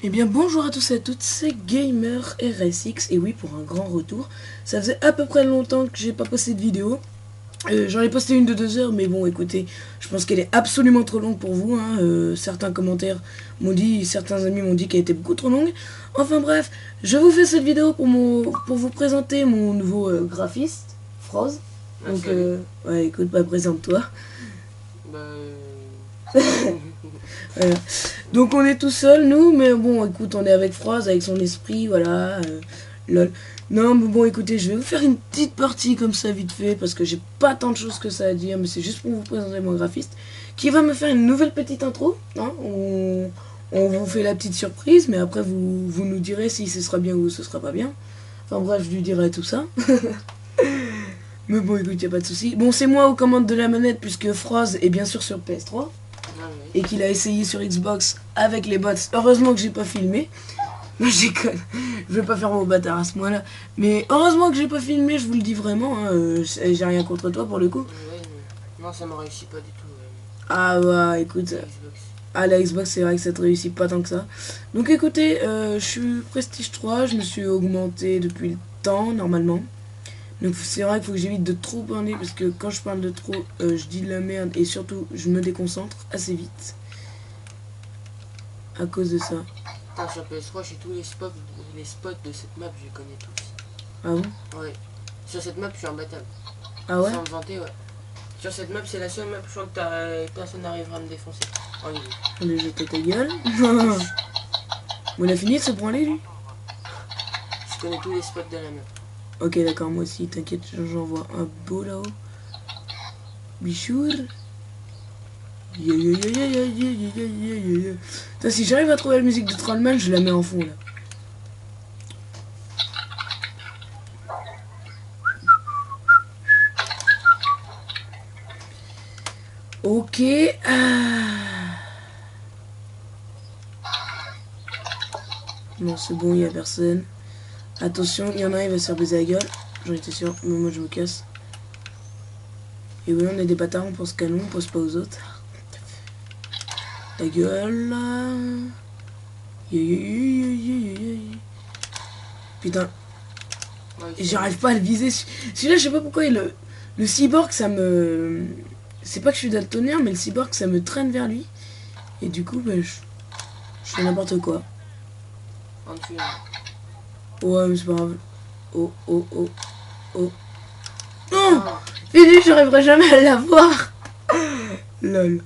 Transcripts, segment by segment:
Eh bien bonjour à tous et à toutes, c'est Gamer RSX et oui pour un grand retour. Ça faisait à peu près longtemps que j'ai pas posté de vidéo. J'en ai posté une de 2 heures mais bon écoutez, je pense qu'elle est absolument trop longue pour vous. Certains commentaires m'ont dit, certains amis m'ont dit qu'elle était beaucoup trop longue. Enfin bref, je vous fais cette vidéo pour vous présenter mon nouveau graphiste, Froz. Donc ouais écoute, bah présente-toi. Voilà. Donc on est tout seul nous, mais bon écoute on est avec Froz, avec son esprit, voilà, lol. Non mais bon écoutez, je vais vous faire une petite partie comme ça vite fait, parce que j'ai pas tant de choses que ça à dire, mais c'est juste pour vous présenter mon graphiste, qui va me faire une nouvelle petite intro, hein. On vous fait la petite surprise, mais après vous nous direz si ce sera bien ou ce sera pas bien. Enfin bref, je lui dirai tout ça. Mais bon écoute, y a pas de souci. Bon c'est moi aux commandes de la manette, puisque Froz est bien sûr sur PS3. Et qu'il a essayé sur Xbox avec les bots. Heureusement que j'ai pas filmé. Non, je déconne. Je vais pas faire mon bâtard à ce moment-là. Mais heureusement que j'ai pas filmé, je vous le dis vraiment. Hein. J'ai rien contre toi pour le coup. Ouais, non, ça m'a réussi pas du tout. Ah ouais, écoute. À la Xbox, c'est vrai que ça te réussit pas tant que ça. Donc écoutez, je suis Prestige 3, je me suis augmenté depuis le temps, normalement. Donc c'est vrai qu'il faut que j'évite de trop parler, parce que quand je parle de trop, je dis de la merde, et surtout, je me déconcentre assez vite. À cause de ça. Putain, sur PS3, j'ai tous les spots de cette map, je les connais tous. Ah bon? Ouais. Sur cette map, je suis imbattable. Ah ouais? Sans me vanter, ouais. Sur cette map, c'est la seule map, je crois que personne n'arrivera à me défoncer. En ligne. On est jeté ta gueule. On a fini de se branler lui? Je connais tous les spots de la map. Ok d'accord, moi aussi, t'inquiète, j'en vois un beau là-haut. Bichour. Putain, si j'arrive à trouver la musique de Trollman, je la mets en fond là. Ok. Non, c'est bon, il y a personne. Attention, il y en a, il va se faire baiser la gueule. J'en étais sûr, mais moi je me casse. Et oui, on est des bâtards, on pense qu'à nous, on pense pas aux autres. Ta gueule. Putain. Ouais, J'arrive pas à le viser. Celui-là, je sais pas pourquoi. Le cyborg, ça me... C'est pas que je suis daltonien, mais le cyborg, ça me traîne vers lui. Et du coup, bah, je fais n'importe quoi. En dessous, Ouais, mais c'est pas grave. Oh, oh, oh, oh. Non! Et lui, j'arriverai jamais à l'avoir. Lol.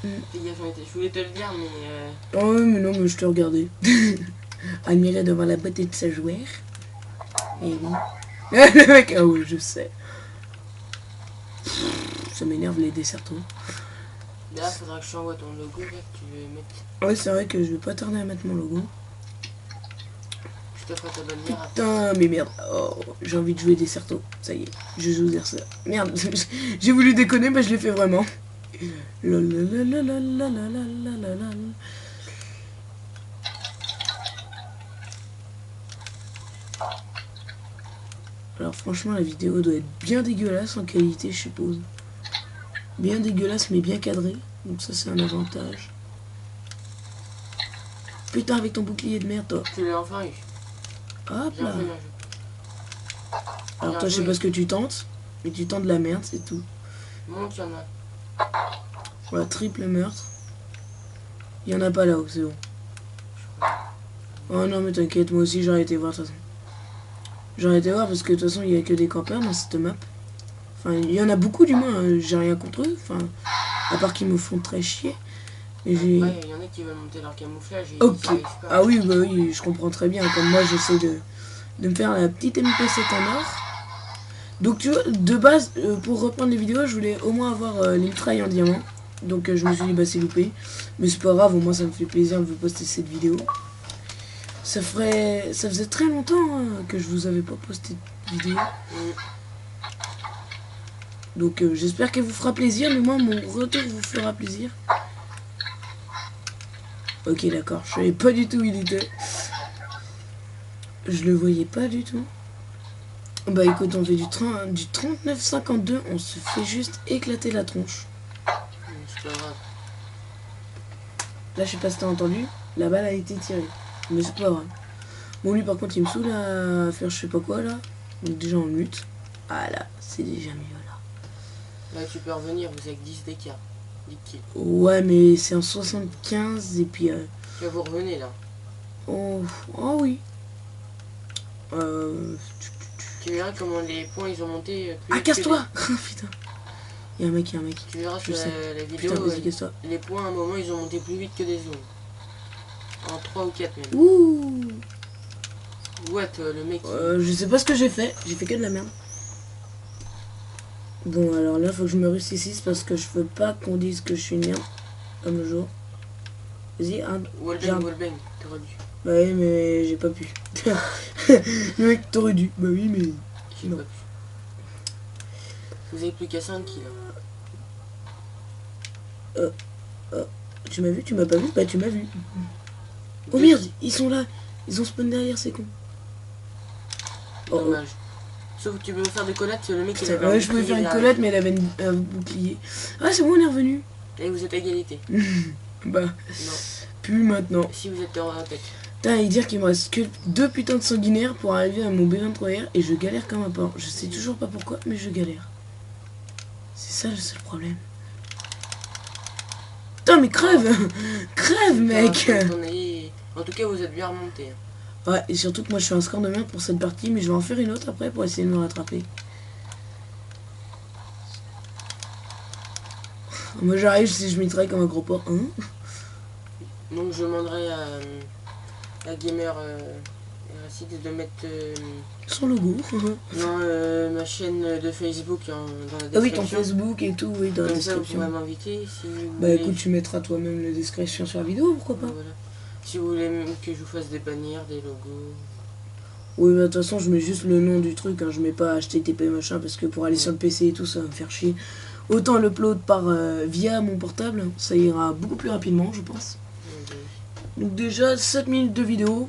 Fais gaffe, je voulais te le dire, mais... Oh, mais non, mais je te regardais. Admirer devant la beauté de sa joueur. Et oui. Le mec, ah oui, je sais. Ça m'énerve les dessertons. Là, faudra que je t'envoie ton logo, là, que tu veux mettre. Ouais, c'est vrai que je vais pas tarder à mettre mon logo. Je te ferai ta bannière après. Putain, mais merde. Oh, j'ai envie de jouer Desserto. Ça y est, je joue Desserto. Merde, j'ai voulu déconner, mais je l'ai fait vraiment. Alors franchement, la vidéo doit être bien dégueulasse en qualité, je suppose. Bien dégueulasse, mais bien cadrée. Donc ça, c'est un avantage. Putain, avec ton bouclier de merde, toi. Tu l'as enfin eu. Hop Bien là. fait, bien joué. Alors Bien toi, je sais joué. pas ce que tu tentes, mais tu tentes de la merde, c'est tout. Monte, il y en a. Voilà, triple meurtre. Il y en a pas là-haut, c'est bon. Oh non, mais t'inquiète, moi aussi j'aurais été voir de toute façon. J'aurais été voir parce que de toute façon il y a que des campeurs dans cette map. Enfin, il y en a beaucoup du moins, j'ai rien contre eux. Enfin, à part qu'ils me font très chier. Ouais, il y en a qui veulent monter leur camouflage et ok. ils arrivent pas. Ah oui, bah oui, je comprends très bien. Comme moi j'essaie de me faire la petite MP7 en or. Donc tu vois, de base, pour reprendre les vidéos, je voulais au moins avoir les mitrailles en diamant. Donc je me suis dit bah c'est loupé. Mais c'est pas grave, au moins ça me fait plaisir de vous poster cette vidéo. Ça faisait très longtemps que je vous avais pas posté de vidéo. Donc j'espère qu'elle vous fera plaisir, mais moi mon retour vous fera plaisir. Ok d'accord, je savais pas du tout où il était. Je le voyais pas du tout. Bah écoute, on fait du 39,52, on se fait juste éclater la tronche. C'est pas grave. Là, je sais pas si t'as entendu, la balle a été tirée. Mais c'est pas grave. Bon, lui, par contre, il me saoule à faire je sais pas quoi, là. Donc, déjà, on mute. Ah, là, c'est déjà mieux, là. Là, tu peux revenir, vous avec 10 d'écart. 10 kills. Ouais, mais c'est en 75, et puis... Là, vous revenez, là. Oh, oh oui. Tu verras comment les points, ils ont monté. Ah, casse-toi. Putain. Il y a un mec, il y a un mec. Tu verras sur la vidéo, Putain, vas-y, casse-toi. les points, à un moment, ils ont monté plus vite que des zones. En 3 ou 4 même. Ouh. What, le mec... Je sais pas ce que j'ai fait que de la merde. Bon, alors là, faut que je me réussisse parce que je veux pas qu'on dise que je suis une merde. Comme le jour. Vas-y, un. Wallbang, wallbang, t'aurais dû. Bah oui, mais j'ai pas pu. Le mec, t'aurais dû. Bah oui, mais... J'ai non. pas pu. Vous avez plus qu'à 5 kills. Tu m'as vu, tu m'as pas vu? Bah tu m'as vu. Oh merde, ils sont là. Ils ont spawn derrière, c'est con. Oh, Dommage. Sauf que tu peux faire des collettes, le mec il putain, avait ouais, je pouvais faire une collette, mais elle avait un bouclier. Ah, c'est bon, on est revenu. Et vous êtes à égalité. Bah, Non. plus maintenant. Si vous êtes en tête. Putain, et dire qu'il me reste que 2 putains de sanguinaires pour arriver à mon B23R et je galère comme un porc. Je sais toujours pas pourquoi, mais je galère. C'est ça le seul problème. Putain, mais crève! Crève, mec! En tout cas, vous êtes bien remonté. Ouais, et surtout que moi je suis un score de merde pour cette partie, mais je vais en faire une autre après pour essayer de me rattraper. Moi j'arrive si je mitraille comme un gros porc. Hein. Donc je demanderai à Gamer Racide de mettre Son logo. non, ma chaîne de Facebook dans la description. Ah oui, ton Facebook et tout, oui, dans la Comme ça, vous description. pourrez m'inviter si vous Bah voulez. écoute, tu mettras toi-même la description sur la vidéo, pourquoi pas. Voilà. Si vous voulez même que je vous fasse des bannières, des logos. Oui, bah de toute façon, je mets juste le nom du truc, hein. Je mets pas HTTP machin, parce que pour aller sur le PC et tout, ça va me faire chier. Autant l'upload par via mon portable, ça ira beaucoup plus rapidement, je pense. Donc déjà, 7 minutes de vidéo,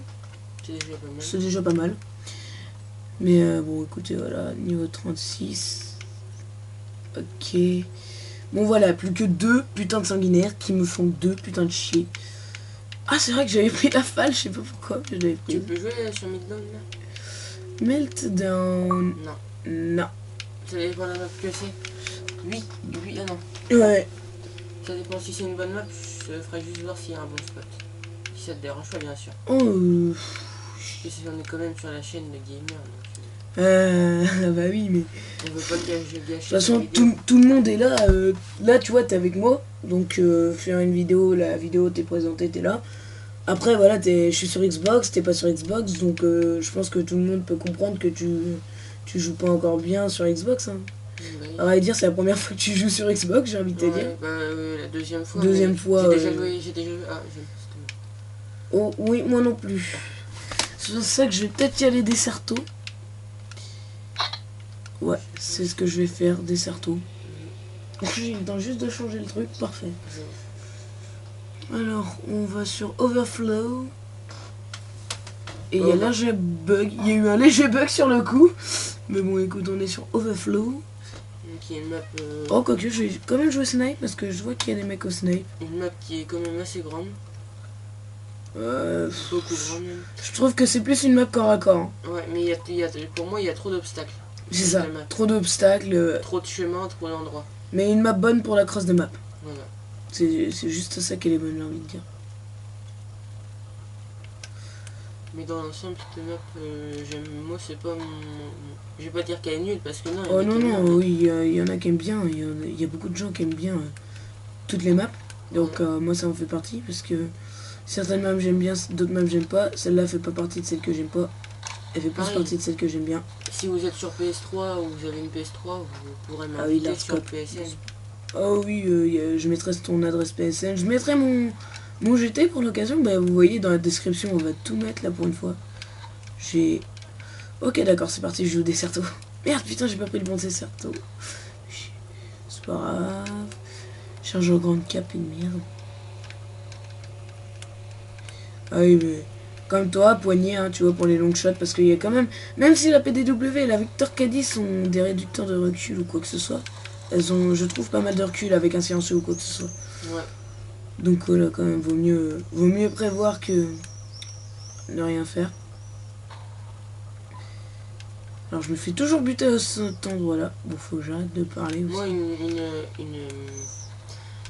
C'est déjà pas mal. c'est déjà pas mal. Mais bon, écoutez, voilà, niveau 36. Ok. Bon, voilà, plus que 2 putains de sanguinaires qui me font 2 putains de chier. Ah, c'est vrai que j'avais pris la falle, je sais pas pourquoi je l'avais pris. Tu peux jouer sur Midland là? Meltdown. Non. Non. Ça dépend de la map que c'est. Oui, oui, ah non. Ouais. Ça dépend si c'est une bonne map, je ferai juste voir s'il y a un bon spot. Si ça te dérange pas, bien sûr. Oh. Parce que on est quand même sur la chaîne de Gamer. Donc, bah oui, mais... on veut pas que je gâche. De toute façon, tout le monde est là. Là, tu vois, t'es avec moi. Donc, faire une vidéo, la vidéo t'es présenté, t'es là. Après, voilà, je suis sur Xbox, t'es pas sur Xbox. Donc, je pense que tout le monde peut comprendre que tu joues pas encore bien sur Xbox. Hein. Oui. À vrai dire, c'est la première fois que tu joues sur Xbox, j'ai envie de te dire. Bah, la deuxième fois. Deuxième fois. J'ai déjà joué, Ah, j'aime pas. Oh, oui, moi non plus. C'est pour ça que je vais peut-être y aller Desserto. Ouais, c'est ce que je vais faire, Desserto. J'ai le temps juste de changer le truc, parfait. Alors, on va sur Overflow. Et il y a un léger bug. Il y a eu un léger bug sur le coup. Mais bon, écoute, on est sur Overflow. Qui est une map. Oh, quoique, je vais quand même jouer Snipe parce que je vois qu'il y a des mecs au Snipe. Une map qui est quand même assez grande. Beaucoup grande même. Je trouve que c'est plus une map corps à corps. Ouais, mais pour moi, il y a trop d'obstacles. C'est ça, trop d'obstacles. Trop de chemins, trop d'endroits. Mais une map bonne pour la cross de map. Voilà. C'est juste ça qu'elle est bonne, j'ai envie de dire. Mais dans l'ensemble, cette map, moi, c'est pas je vais pas dire qu'elle est nulle parce que non. Oh non, non, oui, il y en a qui aiment bien. Il y a beaucoup de gens qui aiment bien toutes les maps. Donc, moi, ça en fait partie parce que certaines maps j'aime bien, d'autres maps j'aime pas. Celle-là fait pas partie de celles que j'aime pas. Elle fait plus partie de celles que j'aime bien. Si vous êtes sur PS3 ou vous avez une PS3, vous pourrez m'inviter sur le PSN. Oh oui, je mettrai ton adresse PSN. Je mettrai mon GT pour l'occasion. Bah, vous voyez dans la description, on va tout mettre là pour une fois. J'ai... Ok, d'accord, c'est parti, je joue Desserto. Merde, putain, j'ai pas pris le bon Desserto. C'est pas grave. Chargeur grande cap, une merde. Ah oui, mais... Comme toi, poignée, hein, tu vois, pour les long shots, parce qu'il y a quand même si la PDW et la Victor Caddy ont des réducteurs de recul ou quoi que ce soit, elles ont, je trouve, pas mal de recul avec un silencieux ou quoi que ce soit. Ouais. Donc voilà, quand même, vaut mieux prévoir que ne rien faire. Alors je me fais toujours buter à cet endroit-là. Bon, faut que j'arrête de parler aussi. Moi,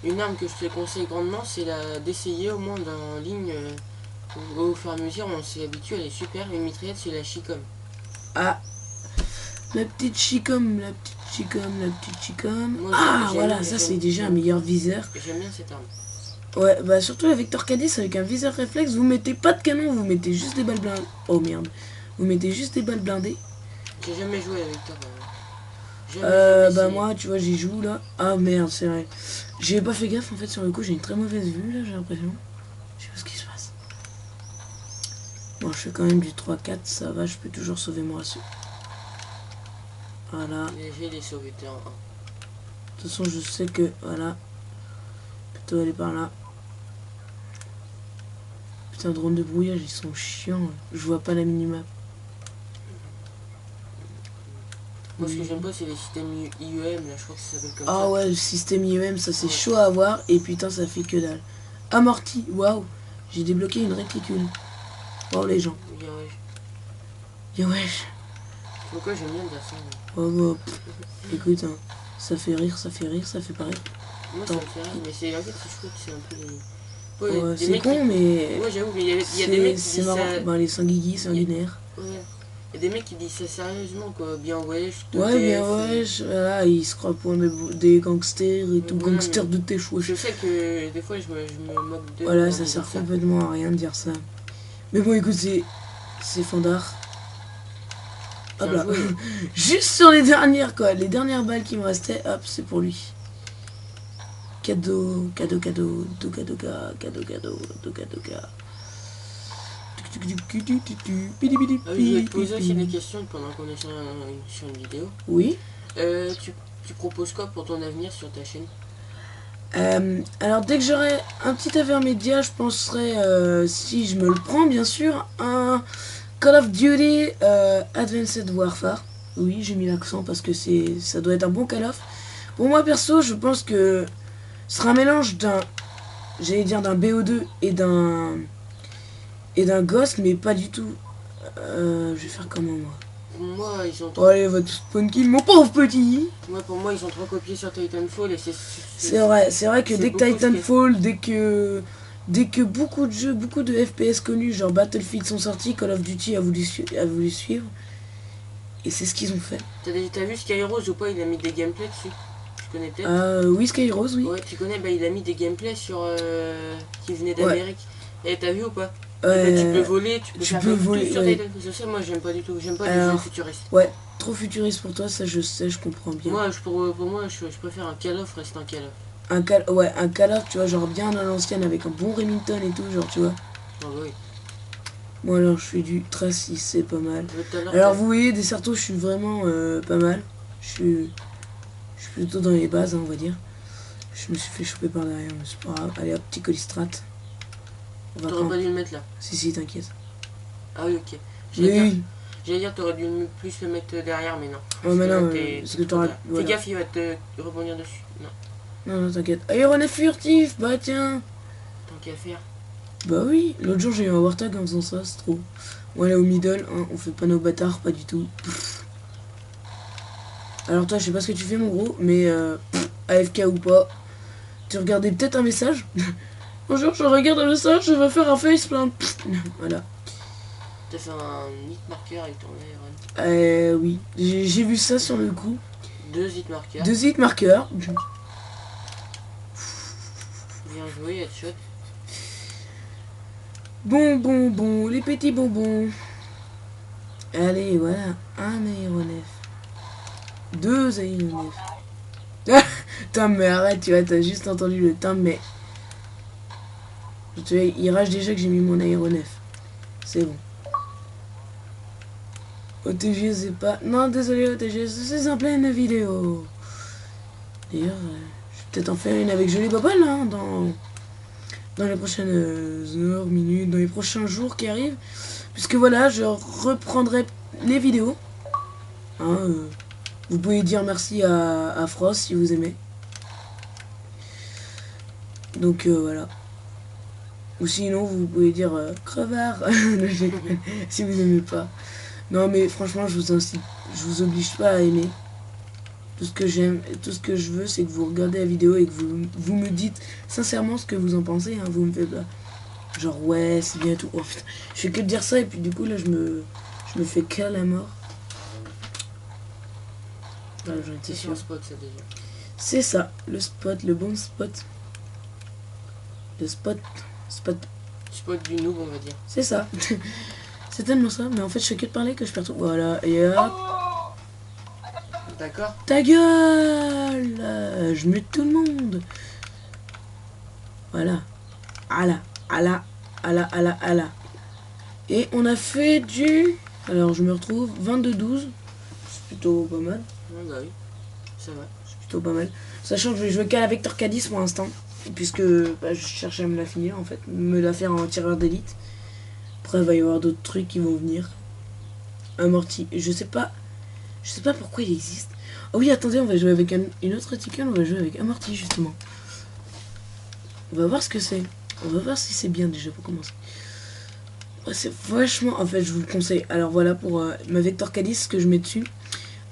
une arme que je te conseille grandement, c'est d'essayer au moins en ligne. Au fur et à mesure, on s'y habitue, elle est super. Une mitraillette, c'est la Chicom. Ah, la petite Chicom, la petite Chicom, la petite Chicom. Moi, Ah, voilà, ça c'est déjà un meilleur viseur. J'aime bien cette arme. Ouais, bah surtout la Vector K10 avec un viseur réflexe, vous mettez pas de canon, vous mettez juste des balles blindées. Oh merde. Vous mettez juste des balles blindées. J'ai jamais joué avec toi. Bah moi, tu vois, j'y joue là. Ah merde, c'est vrai. J'ai pas fait gaffe en fait sur le coup, j'ai une très mauvaise vue là, j'ai l'impression. Je sais pas ce qui se passe. Bon, je fais quand même du 3-4, ça va, je peux toujours sauver mon ratio. Voilà. J'ai les sauvé en 1. De toute façon, je sais que, voilà. Plutôt aller par là. Putain, drone de brouillage, ils sont chiants. Là. Je vois pas la minimap. Moi, ce que j'aime pas, c'est les systèmes IEM, là, je crois que ça s'appelle comme ça. Ah ouais, le système IEM, ça c'est chaud à avoir. Et putain, ça fait que dalle. Amorti, waouh. J'ai débloqué une réticule. Oh les gens. Bien, ouais. Yo wesh. Pourquoi j'aime bien dire ça? Oh bah, écoute, hein, ça fait rire, ça fait rire, ça fait pas rire. Moi, ça me fait rire, mais c'est en fait, je trouve que c'est un peu des. Ouais, c'est con, mais. Ouais, j'avoue, mais il y a des mecs qui c'est disent marrant. ça. Ben, les sanguigui, sanguinaires. Ouais. Il y a des mecs qui disent ça sérieusement, quoi. Bien, ouais, Ouais, bien, ouais, voilà, ils se croient pour des gangsters et tout, voilà, gangsters de tèche, wesh. Je sais que des fois, je me moque d'eux. Voilà, ça sert complètement à rien de dire ça. Mais bon, écoute, c'est fandard. Hop là. Juste sur les dernières, quoi. Les dernières balles qui me restaient, hop, c'est pour lui. Cadeau, cadeau, cadeau, doka doka, cadeau, cadeau, doka doka. Ah oui, je vais te poser aussi des questions pendant qu'on est sur une vidéo. Oui. Tu proposes quoi pour ton avenir sur ta chaîne? Alors dès que j'aurai un petit intermédiaire, je penserai, si je me le prends bien sûr, un Call of Duty Advanced Warfare. Oui, j'ai mis l'accent parce que ça doit être un bon Call of. Pour moi perso, je pense que ce sera un mélange j'allais dire d'un BO2 et d'un Ghost, mais pas du tout. Je vais faire comment moi? Pour moi, ils ont trop... Oh, allez, va tout spawn kill, mon pauvre petit. Ouais, pour moi, ils ont trop copié sur Titanfall et c'est vrai que dès que Titanfall, dès que beaucoup de jeux, beaucoup de FPS connus, genre Battlefield sont sortis, Call of Duty a voulu suivre. Et c'est ce qu'ils ont fait. T'as vu Skyrose ou pas? Il a mis des gameplays dessus. Tu connais peut-être? Oui, Skyrose, oui. Ouais, tu connais, bah il a mis des gameplays sur qui venaient d'Amérique. Ouais. Et t'as vu ou pas? Tu peux voler, tu peux voler tout sur Titanfall. C'est ça, moi j'aime pas du tout. J'aime pas les jeux futuristes. Ouais, trop futuriste pour toi, ça je sais, je comprends bien. Moi, pour moi, je préfère un Call of reste un Call of. Un Call of, tu vois, genre bien à l'ancienne avec un bon Remington et tout, genre, tu vois. Ah bah oui. Moi alors je fais du Tracy, c'est pas mal. Alors vous voyez, des Certos, je suis vraiment pas mal. Je suis plutôt dans les bases, hein, on va dire. Je me suis fait choper par derrière, mais c'est pas grave. Allez hop, petit colistrat. T'aurais pas dû le mettre là. Si, t'inquiète. Ah oui, ok. J'allais dire, t'aurais dû plus le mettre derrière, mais non. Ouais, mais non, parce que t'auras... Fais gaffe, il va te rebondir dessus. Non, t'inquiète. Aéronef furtif, bah tiens. Tant qu'à faire. Bah oui, l'autre jour j'ai eu un Warthog en faisant ça, c'est trop. Bon, allez au middle, hein, on fait pas nos bâtards, pas du tout. Alors toi, je sais pas ce que tu fais mon gros, mais AFK ou pas, tu regardais peut-être un message. Bonjour, je regarde un message, je vais faire un faceplant. Voilà. T'as fait un hit marker avec ton ARN? Oui, j'ai vu ça sur le coup. 2 hit markers. 2 hit markers. Bien joué, headshot. Bon, les petits bonbons. Allez, voilà, un aéronef. 2 aéronefs. Putain, mais arrête, tu vois, t'as juste entendu le temps, mais... Tu vois, il rage déjà que j'ai mis mon aéronef. C'est bon. OTG, c'est pas... Non, désolé, OTG, c'est en pleine vidéo. D'ailleurs, je vais peut-être en faire une avec Jolie Bobble, hein, dans les prochaines heures, minutes, dans les prochains jours qui arrivent. Puisque voilà, je reprendrai les vidéos. Hein, vous pouvez dire merci à Frost si vous aimez. Donc voilà. Ou sinon, vous pouvez dire crevard. Si vous n'aimez pas. Non, mais franchement, je vous oblige pas à aimer. Tout ce que j'aime, tout ce que je veux, c'est que vous regardez la vidéo et que vous me dites sincèrement ce que vous en pensez. Hein. Vous me faites pas genre ouais, c'est bien et tout. Oh putain, je fais que de dire ça et puis du coup là, je me fais qu'à la mort. Voilà, j'en étais sûr. C'est ça, le spot, le bon spot. Le spot. Spot du noob, on va dire. C'est ça. C'est tellement ça, mais en fait je fais que de parler que je perds tout. Voilà, et hop. D'accord. Ta gueule. Je mute tout le monde. Voilà. Allah. Et on a fait du... Alors je me retrouve 22-12. C'est plutôt pas mal. Ouais, bah oui. Ça va. C'est plutôt pas mal. Sachant que je vais jouer qu'à la Vector K10 pour l'instant. Puisque je cherchais à me la finir en fait. Me la faire en tireur d'élite. Après il va y avoir d'autres trucs qui vont venir. Amorti. Je sais pas pourquoi il existe. Oh oui, attendez, on va jouer avec une autre étiquette. On va jouer avec Amorti justement. On va voir ce que c'est. On va voir si c'est bien déjà pour commencer. C'est vachement... En fait, je vous le conseille. Alors voilà pour ma Vector K10 que je mets dessus.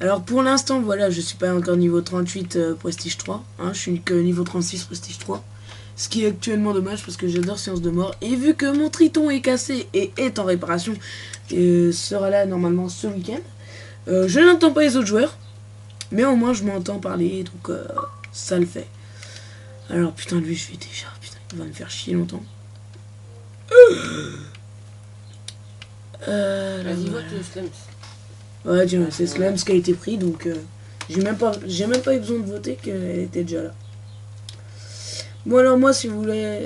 Alors pour l'instant, voilà, je suis pas encore niveau 38 Prestige 3. Hein, je suis que niveau 36 Prestige 3. Ce qui est actuellement dommage parce que j'adore Science de Mort. Et vu que mon Triton est cassé et est en réparation, sera là normalement ce week-end. Je n'entends pas les autres joueurs. Mais au moins je m'entends parler. Donc ça le fait. Alors putain, lui je vais déjà... Putain, il va me faire chier longtemps. Vas-y, vote le Slums. Ouais, tiens, c'est Slums qui a été pris, donc j'ai même pas eu besoin de voter qu'elle était déjà là. Bon alors moi, si vous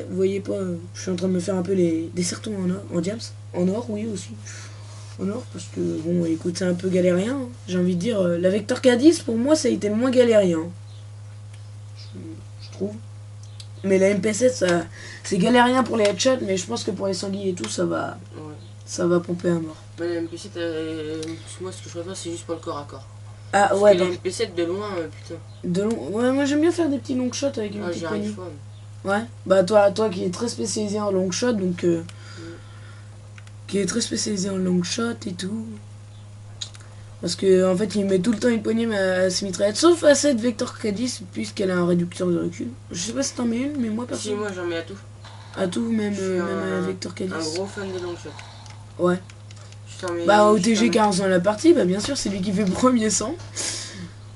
voyez pas, je suis en train de me faire un peu des sertons en diams, en or, oui aussi, en or, parce que bon, écoute, c'est un peu galérien. Hein. J'ai envie de dire, la Vector K10 pour moi, ça a été moins galérien, je trouve. Mais la MP7, c'est galérien pour les headshots, mais je pense que pour les sangliers et tout, ça va. Ouais. Ça va pomper à mort. Mais la MP7, moi ce que je préfère, c'est juste pour le corps à corps. Ah parce ouais. Que la MP7 de loin, putain. De long... Ouais, moi j'aime bien faire des petits long shots avec une petite poignée. Ouais. Bah toi qui est très spécialisé en long shot, donc qui est très spécialisé en long shot et tout. Parce que en fait il met tout le temps une poignée à ses mitraillettes, sauf à cette Vector K10 puisqu'elle a un réducteur de recul. Je sais pas si t'en mets une, mais moi personne. Si moi j'en mets à tout. À tout, même à la Vector K10. Un gros fan de long shot. Ouais. Bah OTG 40 la partie, bah bien sûr c'est lui qui fait premier 100.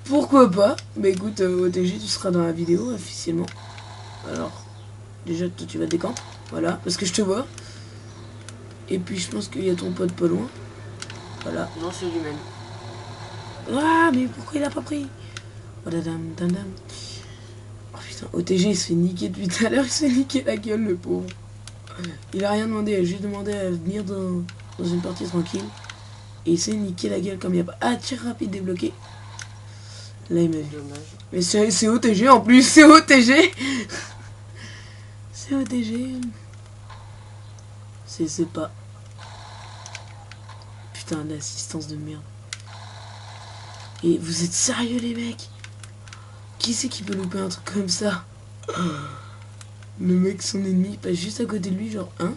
Pourquoi pas. Bah écoute, OTG tu seras dans la vidéo officiellement. Alors, déjà toi tu vas te décamper, voilà, parce que je te vois. Et puis je pense qu'il y a ton pote pas loin. Voilà. Non, c'est lui-même. Ah mais pourquoi il a pas pris? Oh dadam, dadam. Oh putain, OTG il se fait niquer depuis tout à l'heure, il se fait niquer la gueule le pauvre. Il a rien demandé, il a juste demandé à venir dans une partie tranquille. Et il s'est niqué la gueule comme il n'y a pas. Ah, tir rapide débloqué. Là il m'a vu. Mais c'est OTG en plus, c'est OTG. C'est OTG. C'est pas. Putain, l'assistance de merde. Et vous êtes sérieux les mecs? Qui c'est qui peut louper un truc comme ça? Le mec, son ennemi, passe juste à côté de lui, genre, hein?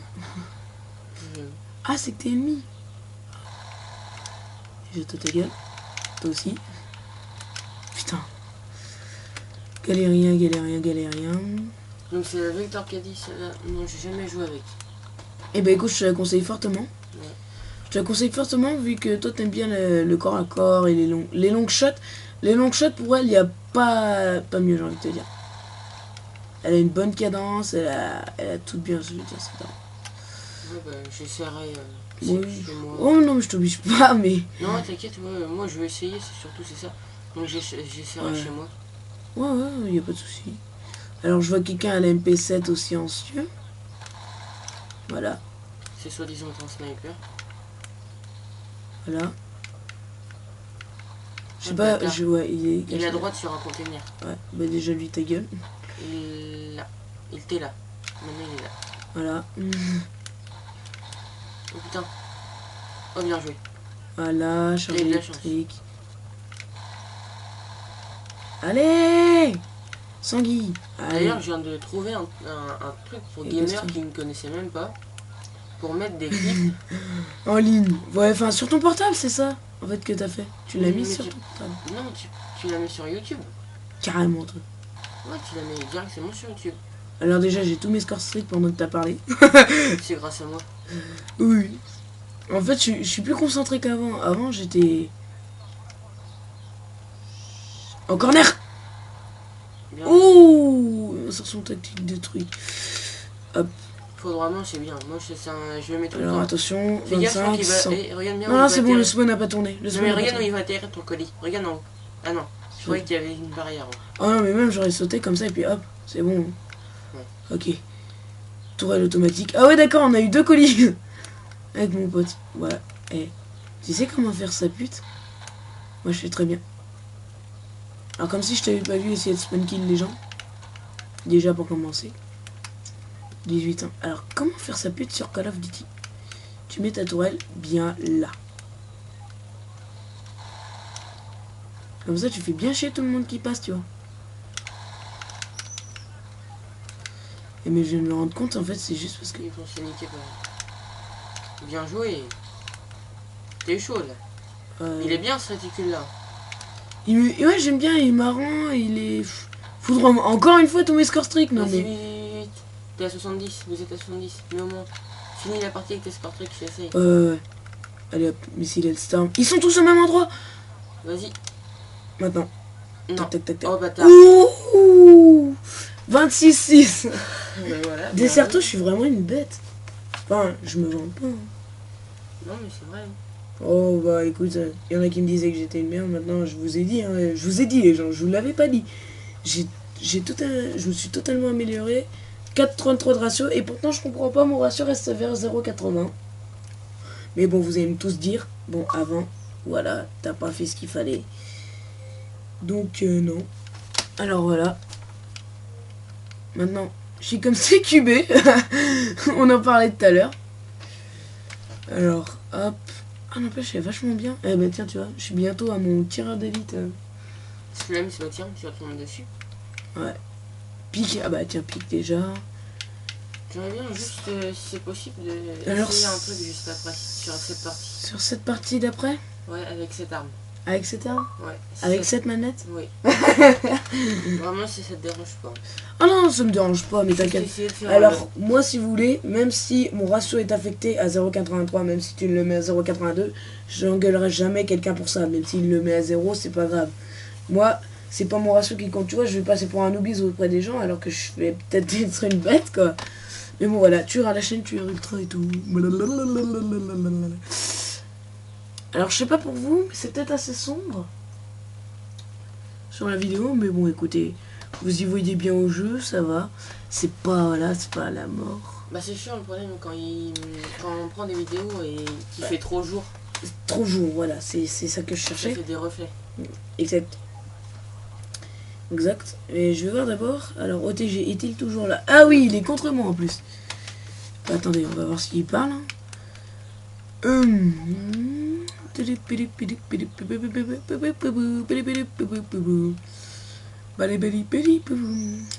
Ah, c'est que t'es ennemi. Jette ta gueule. Toi aussi. Putain. Galérien. Donc c'est la Vector K10, là. Non, j'ai jamais joué avec. Eh ben écoute, je te la conseille fortement. Ouais. Je te la conseille fortement vu que toi t'aimes bien le corps à corps et les longs shots. Les longs shots pour elle, il n'y a pas mieux, j'ai envie de te dire. Elle a une bonne cadence, elle a tout bien, je veux dire, c'est ça. Ouais, bah j'essaierai. Oui. Oh non, mais je t'oblige pas, mais. Non, t'inquiète, moi je vais essayer, c'est surtout ça. Donc j'essaierai chez moi. Ouais, il n'y a pas de souci. Alors je vois quelqu'un à la MP7 aussi en silencieux. Voilà. C'est soi-disant un sniper. Voilà. Je sais pas, il est à droite sur un container. Ouais, bah déjà lui ta gueule. Il était là. Maintenant il est là. Voilà. Oh putain. Oh bien joué. Voilà, charge électrique. Allez! Sanguille. D'ailleurs, je viens de trouver un truc pour gamers qui ne connaissaient même pas. Pour mettre des clips. En ligne. Ouais, enfin, sur ton portable, c'est ça, en fait, que t'as fait. Tu l'as mis sur ton portable. Non, tu l'as mis sur YouTube. Carrément, toi. Ouais, tu l'as mis directement sur YouTube. Alors déjà, j'ai tous mes scores streak pendant que t'as parlé. C'est grâce à moi. Oui. En fait, je suis plus concentré qu'avant. Avant, j'étais... En corner. Bien. Ouh, insertion tactique détruite. Hop. Faut vraiment, c'est bien. Moi, je vais mettre tout le temps. Alors attention, 25, 100. Regarde bien. Non, c'est bon, le spawn n'a pas tourné. Non, mais regarde où il va atterrir ton colis. Regarde en haut. Ah non, je croyais qu'il y avait une barrière. Ah non, mais même j'aurais sauté comme ça et puis hop, c'est bon. Ouais. Ok. Tourelle automatique. Ah ouais, d'accord, on a eu 2 colis. Avec mon pote. Voilà. Et tu sais comment faire sa pute? Moi, je fais très bien. Alors, comme si je t'avais pas vu essayer de spawn kill les gens. Déjà pour commencer. 18 ans. Alors, comment faire sa pute sur Call of Duty? Tu mets ta tourelle bien là. Comme ça, tu fais bien chier tout le monde qui passe, tu vois. Et mais je viens de me rendre compte, en fait, c'est juste parce que... Il faut se niquer, pas. Bien joué. T'es chaud, là. Il est bien, ce réticule-là. Ouais, j'aime bien, il est marrant, il est... Foudroiement. Encore une fois, tous mes scores streak, non mais... Vite. T'es à 70, vous êtes à 70, mais au moins. Finis la partie avec tes scores streak, j'essaye. Ouais. Allez hop, missile Hellstorm. Ils sont tous au même endroit. Vas-y. Maintenant. Non. Tac, tac, tac, tac. Oh bâtard. Ouh 26-6. Voilà, Desserto, je suis vraiment une bête. Enfin, je me vends pas. Non, mais c'est vrai. Oh bah écoute, il y en a qui me disaient que j'étais une merde. Maintenant, je vous ai dit, hein, je vous ai dit les gens, je vous l'avais pas dit. Je me suis totalement amélioré. 4,33 de ratio et pourtant je comprends pas, mon ratio reste vers 0,80. Mais bon, vous allez me tous dire, bon avant, voilà, t'as pas fait ce qu'il fallait. Donc non. Alors voilà. Maintenant, je suis comme CQB. On en parlait tout à l'heure. Alors, hop. Ah n'empêche, c'est vachement bien. Eh ben tiens, tu vois, je suis bientôt à mon tireur d'élite. Celui-là, mais c'est pas tireur, tu vas tomber dessus. Ouais. Pique, ah bah tiens, pique déjà. J'aimerais bien juste, si c'est possible, de essayer un truc juste après, sur cette partie. Sur cette partie d'après? Ouais, avec cette arme. Avec cette arme? Ouais. Avec cette manette? Oui. Vraiment, si ça te dérange pas. Ah non, ça me dérange pas, mais t'inquiète. Alors, moi, si vous voulez, même si mon ratio est affecté à 0,83, même si tu le mets à 0,82, je n'engueulerai jamais quelqu'un pour ça. Même s'il le met à 0, c'est pas grave. Moi, c'est pas mon ratio qui compte, tu vois, je vais passer pour un noobis auprès des gens, alors que je vais peut-être être une bête, quoi. Mais bon, voilà, tu iras à la chaîne, tu iras ultra et tout. Alors, je sais pas pour vous, mais c'est peut-être assez sombre sur la vidéo, mais bon, écoutez, vous y voyez bien au jeu, ça va. C'est pas, voilà, c'est pas la mort. Bah, c'est chiant le problème quand on prend des vidéos et qu'il fait trop jour. Trop jour, voilà, c'est ça que je cherchais. Ça fait des reflets. Exact. Exact. Et je vais voir d'abord. Alors, OTG, est-il toujours là? Ah oui, il est contre moi en plus. Attendez, on va voir ce qu'il parle. Que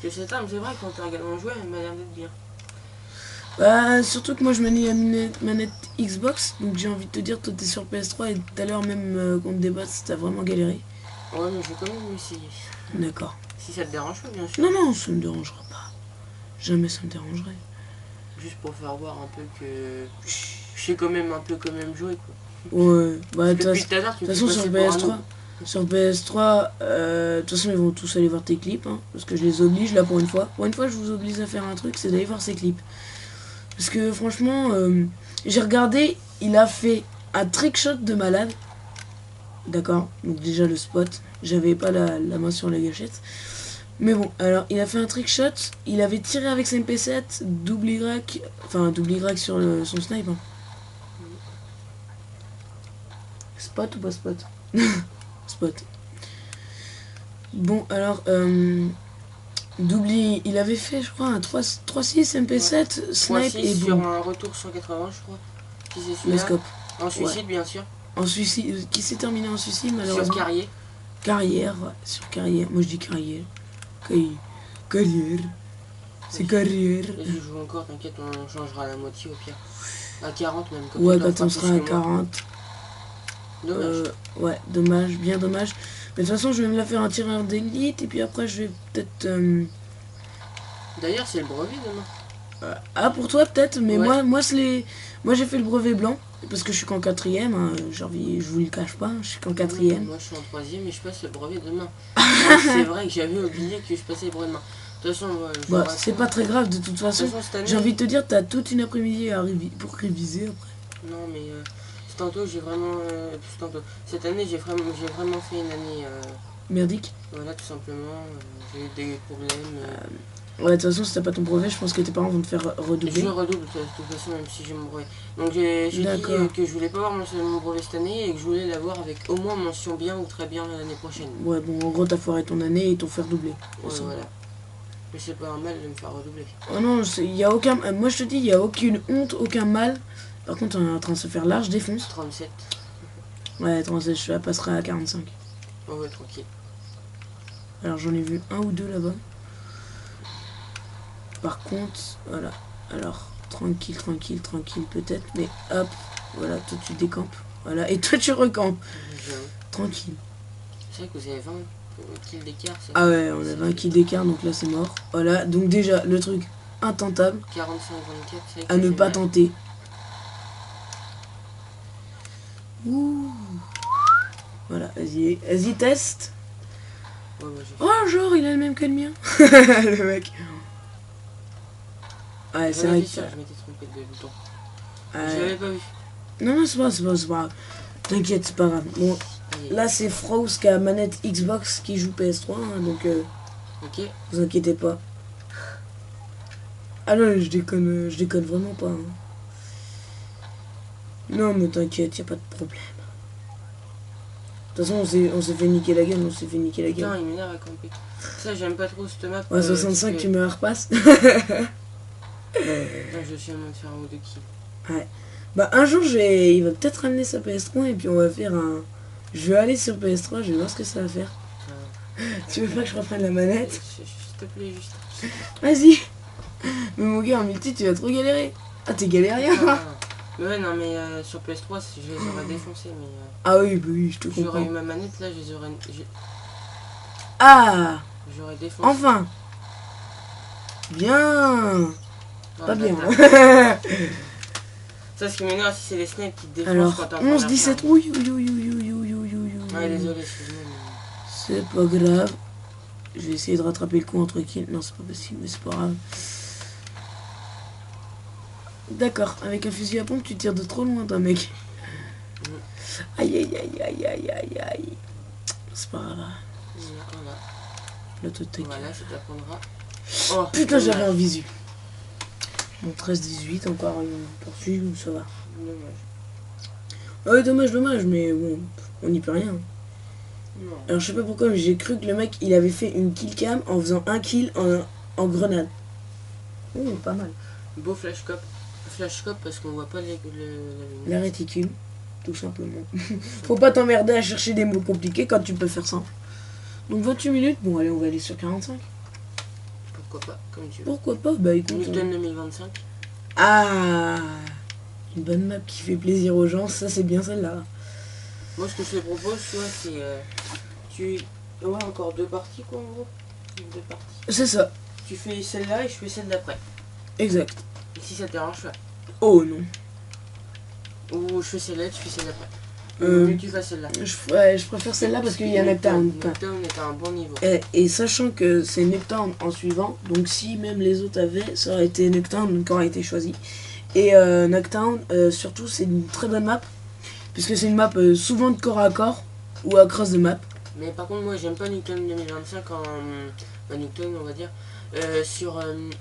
cette arme, c'est vrai, quand t'as également joué, elle m'a l'air d'être bien. Bah, surtout que moi je manie la manette Xbox, donc j'ai envie de te dire, toi t'es sur PS3 et tout à l'heure même contre des bots, t'as vraiment galéré. Ouais, mais je vais quand même essayer. D'accord. Si ça te dérange pas, bien sûr. Non, non, ça me dérangera pas. Jamais ça me dérangerait. Juste pour faire voir un peu que je sais quand même un peu quand même jouer, quoi. Ouais, bah de toute façon sur PS3, sur PS3, de toute façon ils vont tous aller voir tes clips, hein, parce que je les oblige là pour une fois. Pour une fois je vous oblige à faire un truc, c'est d'aller voir ses clips. Parce que franchement, j'ai regardé, il a fait un trickshot de malade. D'accord, donc déjà le spot, j'avais pas la main sur la gâchette. Mais bon, alors il a fait un trickshot, il avait tiré avec sa MP7, double Y, enfin double Y sur son snipe. Hein. Spot ou pas spot? Spot. Bon, alors, double, il avait fait, je crois, un 3-6 MP7, ouais. Snipe et sur boum. un retour 180, je crois. Le scope. En suicide, ouais. Bien sûr. En suicide, qui s'est terminé en suicide, malheureusement. Sur carrière. Carrière, ouais, sur carrière. Moi, je dis carrière. Carrière. C'est carrière. Et je joue encore, t'inquiète, on changera à la moitié au pire. À 40 même. Ouais, quand on sera à 40. Dommage. Ouais, dommage, bien dommage. Mais de toute façon, je vais me la faire un tireur d'élite et puis après, je vais peut-être. D'ailleurs, c'est le brevet demain. Ah, pour toi peut-être, mais ouais. moi j'ai fait le brevet blanc parce que je suis qu'en 4ème. Hein, je vous le cache pas, je suis qu'en 4ème. Moi, je suis en 3ème et je passe le brevet demain. C'est vrai que j'avais oublié que je passais le brevet demain. De toute façon, bah, c'est pas très grave de toute façon. J'ai envie de te dire, t'as toute une après-midi pour réviser après. Non, mais tantôt j'ai vraiment. Cette année, j'ai vraiment fait une année. Merdique. Voilà, tout simplement. J'ai eu des problèmes. Ouais, de toute façon, si t'as pas ton brevet, je pense que tes parents vont te faire redoubler. Je redouble de toute façon, même si j'ai mon brevet. Donc j'ai dit que je voulais pas avoir mon brevet cette année et que je voulais l'avoir avec au moins mention bien ou très bien l'année prochaine. Ouais, bon, en gros, t'as foiré ton année et ils t'ont fait redoubler. Ouais, voilà. Mais c'est pas un mal de me faire redoubler. Oh non, y a aucun. Moi, je te dis, il y a aucune honte, aucun mal. Par contre, on est en train de se faire large, défonce. 37. Ouais, 37, je la passerai à 45. Oh ouais, tranquille. Alors, j'en ai vu un ou deux là-bas. Par contre, voilà. Alors, tranquille peut-être. Mais hop, voilà, toi tu décampes. Voilà, et toi tu recampes. Tranquille. C'est vrai que vous avez 20 kills d'écart. Ah ouais, on a 20 kills d'écart, donc là c'est mort. Voilà, donc déjà, le truc intentable. 45-24, à ne pas tenter. Ouh. Voilà, vas-y, teste. Ouais, oh, genre, il a le même que le mien. Le mec. Ouais, c'est vrai que... je m'étais trompé de bouton. Ouais. Je l'avais pas vu. Non, c'est pas grave. T'inquiète, c'est pas grave. Bon, là, c'est Froze qui a manette Xbox qui joue PS3, hein, donc... ok. Vous inquiétez pas. Ah non, je déconne vraiment pas. Hein. Non, mais t'inquiète, y a pas de problème. De toute façon, on s'est fait niquer la gueule, Non, il m'énerve à camper. Ça, j'aime pas trop cette map. Ouais, 65, tu me repasses. Là, je suis en train de faire un ou deux kills. Ouais. Bah, un jour, il va peut-être ramener sa PS3 et puis on va faire un... Je vais aller sur PS3, je vais voir ce que ça va faire. Tu veux pas que je reprenne la manette? S'il te plaît, juste. Vas-y. Mais mon gars, en multi, tu vas trop galérer. Ah, t'es galérien. Ouais, non, mais sur PS3, je les aurais défoncés, mais... Ah oui, bah oui, je te comprends. J'aurais eu ma manette, là, je les aurais... Ah. J'aurais défoncé. Enfin. Bien. Pas bien. Ça, ce qui m'énerve, c'est les snipes qui te défoncent. Alors, quand t'es en 11, 17, oui. Ouais, désolé, excuse-moi. C'est pas grave. Je vais essayer de rattraper le coup entre kills. Non, c'est pas possible, mais c'est pas grave. D'accord, avec un fusil à pompe, tu tires de trop loin, toi, mec. Aïe. C'est pas grave. Là, voilà, ça t'apprendra. Oh, putain, j'avais un visu. Bon, 13-18, encore une poursuite, ça va. Dommage. Dommage, mais bon, on n'y peut rien. Non. Alors, je sais pas pourquoi, mais j'ai cru que le mec, il avait fait une kill cam en faisant un kill en grenade. Oh, pas mal. Beau flashcope. Flashcope parce qu'on voit pas la réticule, tout simplement. Faut pas t'emmerder à chercher des mots compliqués quand tu peux faire simple. Donc 28 minutes, bon allez, on va aller sur 45. Pourquoi pas, comme tu veux. Pourquoi pas, bah écoute. Newton 2025. Ah, une bonne map qui fait plaisir aux gens, ça c'est bien celle-là. Moi ce que je te propose, tu vois, c'est... tu... Ouais, encore 2 parties quoi en gros. 2 parties. C'est ça. Tu fais celle-là et je fais celle d'après. Exact. Et si ça te dérange pas. Oh non. Ou je fais celle-là, tu fais celle d'après. Mieux que tu fasses celle-là. Je préfère celle-là parce qu'il y a Nocturne. Nocturne est à un bon niveau. Et sachant que c'est Nocturne en suivant, donc si même les autres avaient, ça aurait été Nocturne qui aurait été choisi. Et Nocturne, surtout, c'est une très bonne map. Puisque c'est une map souvent de corps à corps ou à cross de map. Mais par contre, moi j'aime pas Nocturne 2025 en. Bah, Nocturne, on va dire.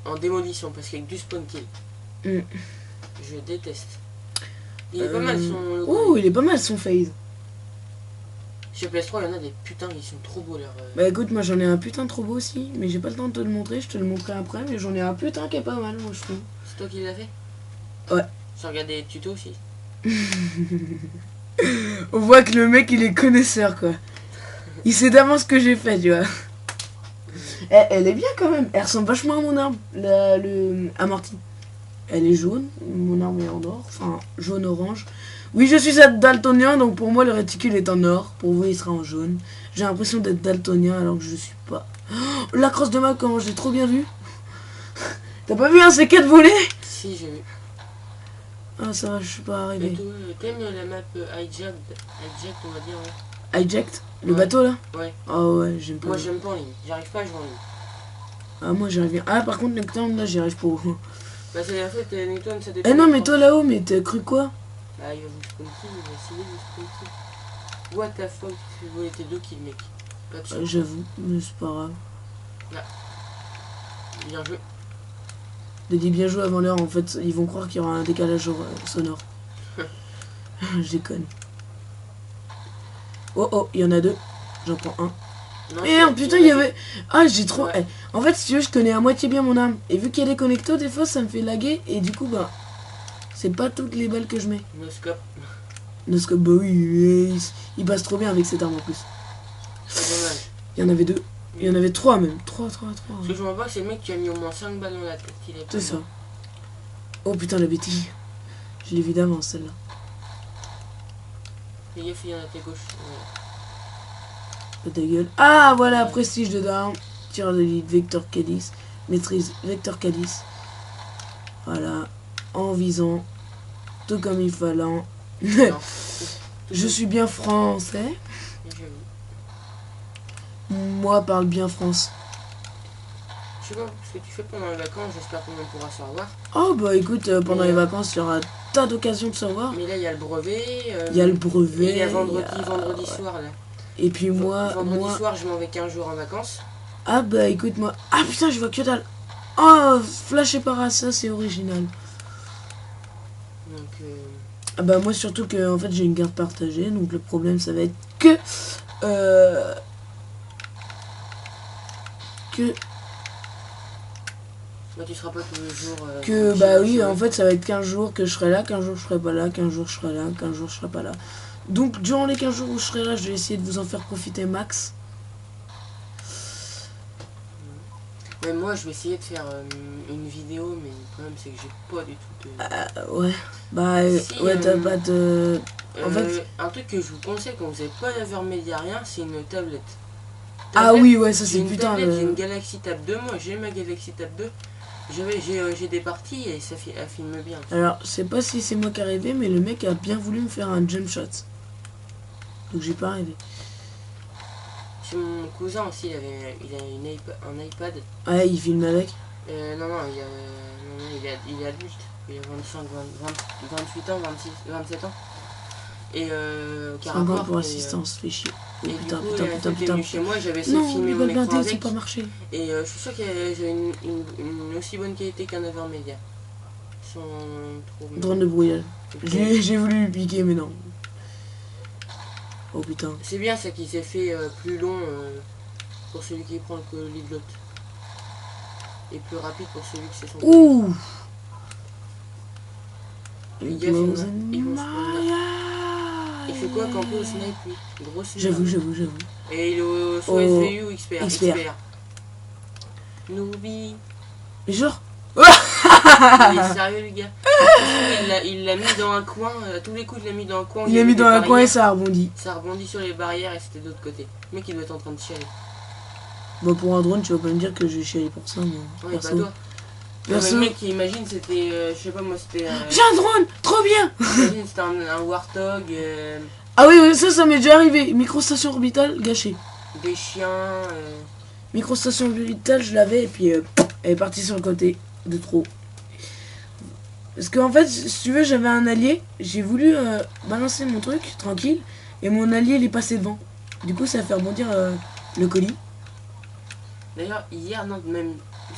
En démolition parce qu'avec du spawn kill. Je déteste. Il est pas mal son logo. Oh, il est pas mal son phase. Chez PS3, il y en a des putains, ils sont trop beaux leurs. Bah écoute, moi j'en ai un putain trop beau aussi, mais j'ai pas le temps de te le montrer, je te le montrerai après, mais j'en ai un putain qui est pas mal, moi je trouve. C'est toi qui l'as fait? Ouais. J'ai regardé des tutos aussi. On voit que le mec il est connaisseur quoi. Il sait d'avance ce que j'ai fait, tu vois. Elle est bien quand même. Elle ressemble vachement à mon arme. Le amorti. Elle est jaune. Mon arme est en or. Enfin, jaune-orange. Oui, je suis daltonien, donc pour moi, le réticule est en or. Pour vous, il sera en jaune. J'ai l'impression d'être daltonien alors que je suis pas. Oh, la crosse de map, comment j'ai trop bien vu. T'as pas vu un C4 voler? Si, j'ai vu. Ah, ça va, je suis pas arrivé. T'aimes la map hijacked, on va dire, ouais. Hijacked? Le bateau là? Ouais. Ah ouais, j'aime pas. Moi, j'aime pas en ligne. J'arrive pas à jouer en ligne. Ah, moi j'arrive bien. Ah, par contre, Nocturne, là, j'y arrive pas. Bah, c'est la fait, Newton, ça dépend. Eh non, mais toi là-haut, mais t'as cru quoi? Bah, il va vous spawn kill, il va essayer de vous spawn kill. What the fuck, tu voulais tes 2 kills, mec. Pas de chance. J'avoue, mais c'est pas grave. Là. Bien joué. J'ai dit bien joué avant l'heure, en fait, ils vont croire qu'il y aura un décalage sonore. Je déconne. Oh oh, il y en a 2. J'en prends un. Non, Merde, putain, il y avait... Ah, j'ai trop... Ouais. En fait, si tu veux, je connais à moitié bien mon arme. Et vu qu'il y a des connectos, des fois, ça me fait laguer. Et du coup, bah... C'est pas toutes les balles que je mets. No scope. No scope, bah oui, mais il passe trop bien avec cette arme en plus. C'est dommage. Il y en avait 2. Il y en avait 3 même. 3. Ce que je vois pas, c'est le mec qui a mis au moins 5 balles dans la tête. C'est ça. Oh putain, la bêtise. Je l'ai évidemment, celle-là. Fais gaffe, il y en a à ta gauche. Ta gueule. Ah, voilà, prestige de dame. Tir d'élite, Vector Cadiz. Maîtrise Vector Cadiz. Voilà. En visant. Tout comme il fallait. Je suis bien français. Moi, parle bien France. Je sais pas ce que tu fais pendant les vacances, j'espère qu'on pourra se revoir. Oh, bah écoute, pendant les vacances, il y aura tas d'occasions de se revoir. Mais là, il y a le brevet. Il y a le brevet. Il y a vendredi soir, là. Et puis moi... Vendredi soir, je m'en vais 15 jours en vacances. Ah bah écoute moi... Ah putain, je vois que dalle. Oh, flashé par ça, c'est original. Donc... Ah bah moi surtout que en fait j'ai une carte partagée, donc le problème ça va être que... Bah tu seras pas tous les jours... bah oui, en fait ça va être 15 jours que je serai là, 15 jours je serai pas là, 15 jours je serai là, 15 jours je serai pas là. Donc durant les 15 jours où je serai là, je vais essayer de vous en faire profiter max. Ouais, moi je vais essayer de faire une vidéo, mais le problème c'est que j'ai pas du tout de... Ouais, bah si, ouais t'as pas de... En fait... Un truc que je vous conseille quand vous n'avez pas d'Avermedia rien, c'est une tablette. Ah oui, ouais, ça c'est putain... J'ai une Galaxy Tab 2, moi j'ai ma Galaxy Tab 2. J'ai des parties et ça elle filme bien. Alors, je sais pas si c'est moi qui ai rêvé, mais le mec a bien voulu me faire un jump shot. Donc j'ai pas rêvé. Chez mon cousin aussi, il a un iPad. Ouais, il filme avec. Non, il est adulte. Il a 25, 28 ans, 26, 27 ans. Et 5 ans pour assistance, fait chier. Oh, et putain, du coup, putain. Chez moi, j'avais essayé de filmer mon écran avec. Pas marché. Et je suis sûr qu'il avait une aussi bonne qualité qu'un Avermedia. Sans trop... Drone de brouillage. J'ai voulu lui piquer, mais non. Oh putain. C'est bien ça qui s'est fait plus long pour celui qui prend le colis de l'autre. Et plus rapide pour celui qui c'est son colis. Ouh. Il fait quoi camper au snipe lui? Gros snipe. J'avoue. Et il est au SVU ou expert. Noobie. Mais genre... Il est sérieux le gars. Il l'a mis dans un coin, à tous les coups il l'a mis dans un coin. Il l'a mis dans un coin et ça a rebondi. Ça a rebondi sur les barrières et c'était de l'autre côté. Le mec il doit être en train de chialer. Bon pour un drone tu vas pas me dire que je vais chialer pour ça moi. Ouais, pas toi. Le mec qui imagine c'était, je sais pas moi c'était... J'ai un drone, trop bien. Imagine c'était un Warthog. Ah oui ça m'est déjà arrivé. Microstation orbitale gâchée. Des chiens. Microstation orbitale je l'avais et puis elle est partie sur le côté de trop. Parce qu'en fait si tu veux j'avais un allié, j'ai voulu balancer mon truc tranquille et mon allié il est passé devant. Du coup ça a fait rebondir le colis. D'ailleurs hier non même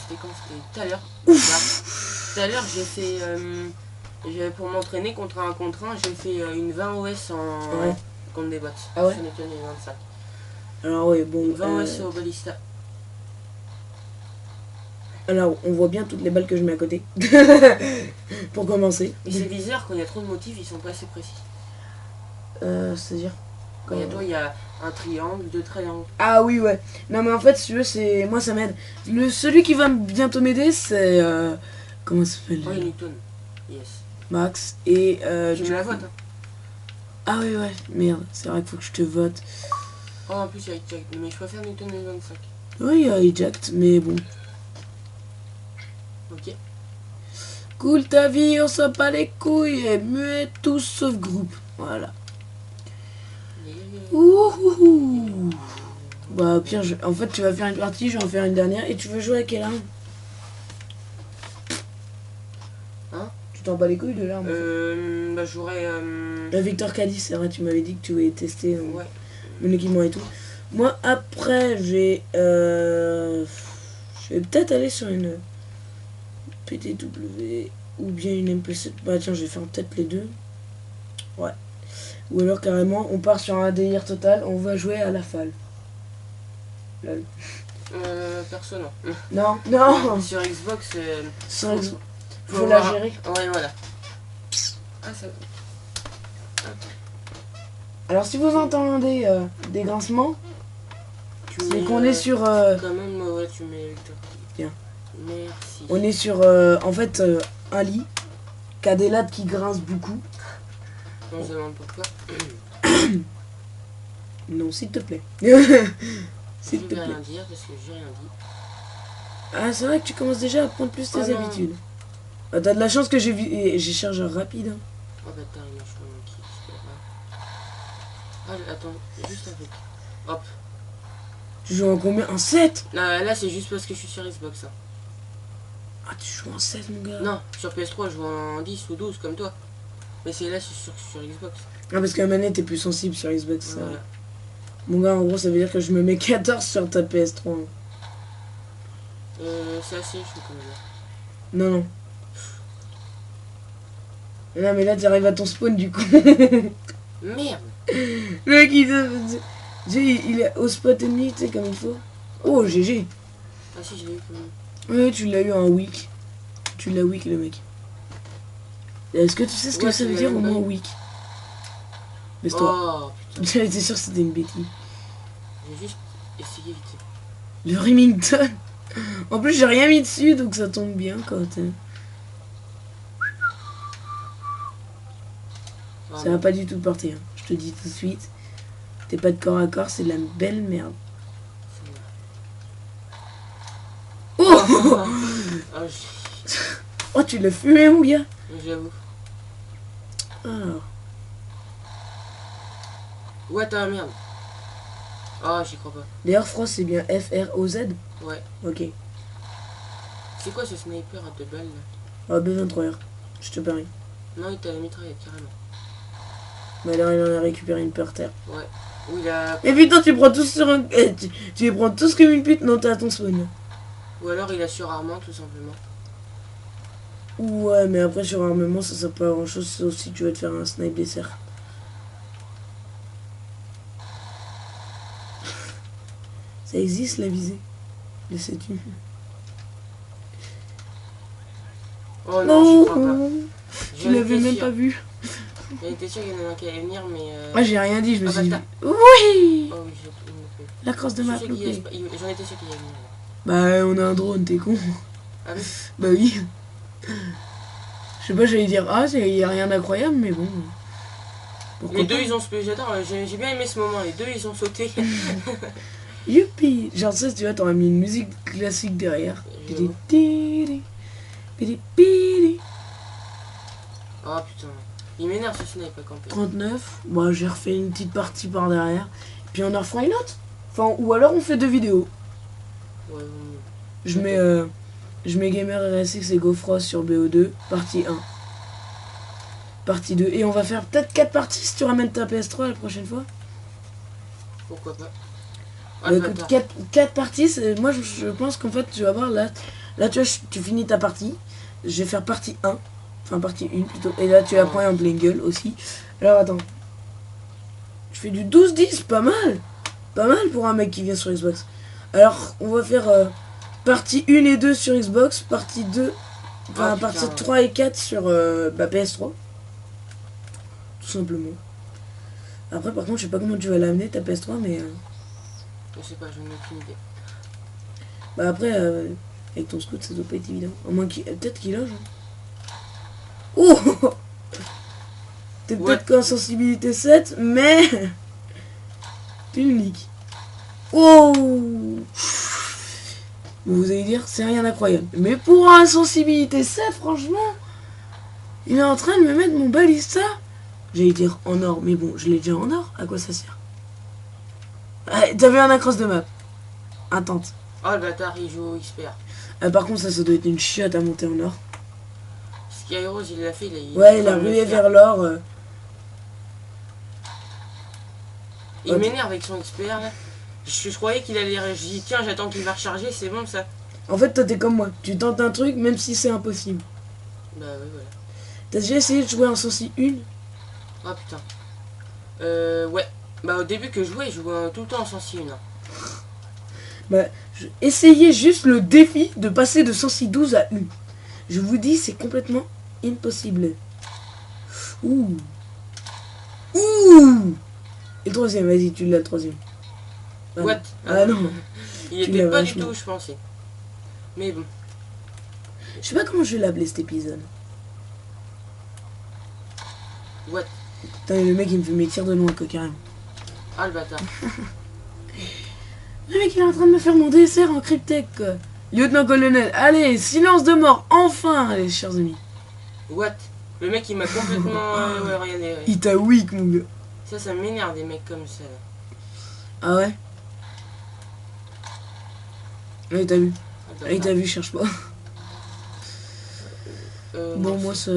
c'était quand c'était tout à l'heure. Tout à l'heure j'ai fait pour m'entraîner contre un, j'ai fait une 20 OS contre des bots. Ah ouais. J'en ai tenu 25. Alors ouais bon. 20 OS au balista. Alors on voit bien toutes les balles que je mets à côté. Pour commencer. Et ces viseurs quand il y a trop de motifs ils sont pas assez précis. C'est-à-dire Quand il y a toi, il y a un triangle, deux triangles. Ah oui, ouais. Non, mais en fait, si tu veux, c'est... Moi, ça m'aide. Celui qui va bientôt m'aider, c'est... Comment ça s'appelle Oh, il y a Newton. Yes. Max. Et... Tu me la votes, hein. Ah oui, ouais. Merde, c'est vrai qu'il faut que je te vote. Oh, en plus, il y a Jack. Mais je préfère Newton 2025. Oui, il y a Eject, mais bon. Ok. Cool ta vie, on s'en bat les couilles. Et muet tous sauf groupe. Voilà. Ouhouhou. Bah, au pire, en fait, tu vas faire une partie, je vais en faire une dernière. Et tu veux jouer à quelle arme? Hein? Tu t'en bats les couilles de l'arme? Bah, j'aurais. La Victor Caddy, c'est vrai, tu m'avais dit que tu voulais tester Ouais. mon équipement et tout. Moi, après, je vais peut-être aller sur une PTW ou bien une MP7. Bah, tiens, je vais faire peut-être les deux. Ouais. Ou alors, carrément, on part sur un délire total, on va jouer à la falle. Lol. Perso, non. Non, non. Sur Xbox, Sur Xbox, faut faut la voir- gérer. Ouais, voilà. Ah, ça. Alors, si vous entendez des grincements, Tu c'est mets, qu'on est sur... Quand même, ouais, tu mets Victor. Bien. Merci. On est sur, en fait, un lit qui a des lattes qui grincent beaucoup. On se demande pourquoi. Non, s'il te plaît. Je S'il te vais plaît. rien dire parce que j'ai rien dit. Ah, c'est vrai que tu commences déjà à prendre plus tes Oh non. habitudes. Ah, t'as de la chance que j'ai chargeur rapide. Hein. Oh bâtard, il m'a joué mon kick, c'est pas grave. Ah, attends, juste un truc. Hop. Tu joues en combien? En 7? Là, c'est juste parce que je suis sur Xbox. Hein. Ah, tu joues en 7, mon gars? Non, sur PS3, je joue en 10 ou 12 comme toi. Mais c'est là, c'est sur Xbox. Ah, parce que la manette est plus sensible sur Xbox. Ça. Voilà. Mon gars, en gros, ça veut dire que je me mets 14 sur ta PS3. Hein. C'est assez chaud quand même. Non, non. Non, mais là, tu arrives à ton spawn, du coup. Merde. Le mec, il est au spot ennemi, tu sais, comme il faut. Oh, GG. Ah si, je l'ai eu quand même. Ouais, tu l'as eu en week. Tu l'as week, le mec. Est-ce que tu sais ce que Ouais, ça tu veut l'as dire eu, au moins ouais. week? Baisse-toi. Oh, J'étais sûr que c'était une bêtise. j'ai juste essayé vite. Le Remington. En plus, j'ai rien mis dessus, donc ça tombe bien quand Ah, ça va pas du tout porter. Hein. Je te dis tout de suite. T'es pas de corps à corps, c'est de la belle merde. Oh, Ah, oh, tu l'as fumé, mon gars. j'avoue. Alors, Ouais, t'as merde. Ah, j'y crois pas. d'ailleurs, Frost, c'est bien F-R-O-Z. Ouais. Ok. C'est quoi ce sniper à 2 balles là? Ah, B23R. Je te parie. Non, il t'a la mitraillette carrément. Mais alors, il en a récupéré une par terre. Ouais. Ou il a. Mais putain, tu prends tous sur un. Tu les prends tous comme une pute. Non, t'as ton spawn. Ou alors il a surarmement tout simplement. Ouais, mais après, sur armement, ça sert pas à grand chose, sauf si tu veux te faire un snipe dessert. Ça existe, la visée. Le sais-tu? Oh non, j'y crois pas. Tu J'en l'avais étais même sûr. pas vu. J'en étais sûr qu'il y en a un qui allait venir, mais. Ah, j'ai rien dit, je me Ah, suis dit. bah, Oui! Oh oui, il me fait. La crosse de Je ma sais qu'il y a- loupée. J'en étais sûr qu'il allait venir. Bah, on a un drone, t'es con. Ah oui. Bah oui. Je sais pas, j'allais dire, ah, il y a rien d'incroyable, mais bon. Pourquoi Les pas. deux ils ont j'adore, j'ai bien aimé ce moment, les deux ils ont sauté. Youpi! Genre, ça, tu vois, t'aurais mis une musique classique derrière. J'avoue. Pidi, pidi, pidi. Oh putain. Il m'énerve ce snipe à camper. 39. Bon, j'ai refait une petite partie par derrière. Puis on en refera une autre. Enfin, ou alors on fait 2 vidéos. Ouais, Je mets Gamer RSX et GoFrost sur BO2, partie 1. Partie 2. Et on va faire peut-être 4 parties si tu ramènes ta PS3 la prochaine fois. pourquoi pas. Bah, écoute, 4 parties, moi je pense qu'en fait tu vas voir là tu vois, tu finis ta partie. Je vais faire partie 1. Enfin partie 1 plutôt. Et là tu apprends en plein gueule aussi. Alors attends. Je fais du 12-10, pas mal. Pas mal pour un mec qui vient sur Xbox. Alors on va faire partie 1 et 2 sur Xbox, partie 2, enfin Oh, partie putain. 3 et 4 sur PS3. Tout simplement. Après, par contre, je sais pas comment tu vas l'amener, ta PS3, mais... Je sais pas, j'en ai aucune idée. Bah après, avec ton scout, ça doit pas être évident. Au moins, peut-être qu'il loge. Oh. T'es peut-être qu'en sensibilité 7, mais... tu le niques. Oh. Vous allez dire, c'est rien d'incroyable. Mais pour un sensibilité 7, franchement, il est en train de me mettre mon balista. J'allais dire en or, mais bon, je l'ai déjà en or. À quoi ça sert? Ah, t'as vu un across de map. Intente. Oh le bâtard, il joue au XPR. Par contre, ça doit être une chiotte à monter en or. Skyros, il l'a fait. Il a rué vers l'or. Il m'énerve avec son XPR là. Je croyais qu'il allait. Je dis tiens, j'attends qu'il va recharger, c'est bon ça. En fait, toi, t'es comme moi. Tu tentes un truc, même si c'est impossible. Bah ouais, voilà. T'as déjà essayé de jouer en sensi 1? Oh putain. Ouais. Bah au début que je jouais tout le temps en sensi 1. Bah, essayez juste le défi de passer de sensi 12 à 1. Je vous dis, c'est complètement impossible. Ouh. Ouh. Et troisième, vas-y, tu l'as le troisième. Ah What? Non. Ah non. Il était pas du tout où je pensais. Mais bon. Je sais pas comment je vais l'appeler cet épisode. What? Putain, le mec il me fait mes tirs de loin, quoi, carrément. Ah le bâtard. Le mec il est en train de me faire mon dessert en cryptech, quoi. Lieutenant-colonel, allez, silence de mort, enfin, les chers amis. What? Le mec il m'a complètement regardé. Ouais. Il t'a weak, mon gars. Ça m'énerve des mecs comme ça. Là. Ah ouais? Allez, t'as vu. Ah, Allez, t'as vu, cherche pas. Bon, moi, ça...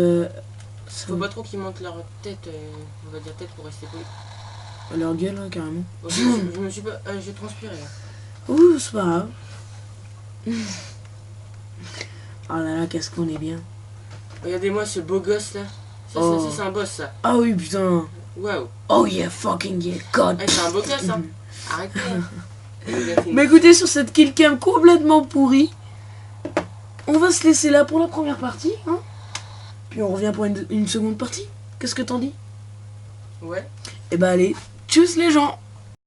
Faut pas trop qu'ils montent leur tête, on va dire tête pour rester poli. Leur gueule, hein, carrément. Oh, je me suis pas... j'ai transpiré, là. Ouh, c'est pas grave. Oh là là, qu'est-ce qu'on est bien. Regardez-moi ce beau gosse, là. Ça, c'est un boss, ça. Ah oui, putain. Waouh. Oh yeah, fucking yeah, God. C'est un beau gosse, hein. Arrêtez. Mais écoutez, sur cette killcam complètement pourrie, on va se laisser là pour la première partie, hein. Puis on revient pour une seconde partie. Qu'est-ce que t'en dis? Ouais. Eh ben allez, tchuss les gens.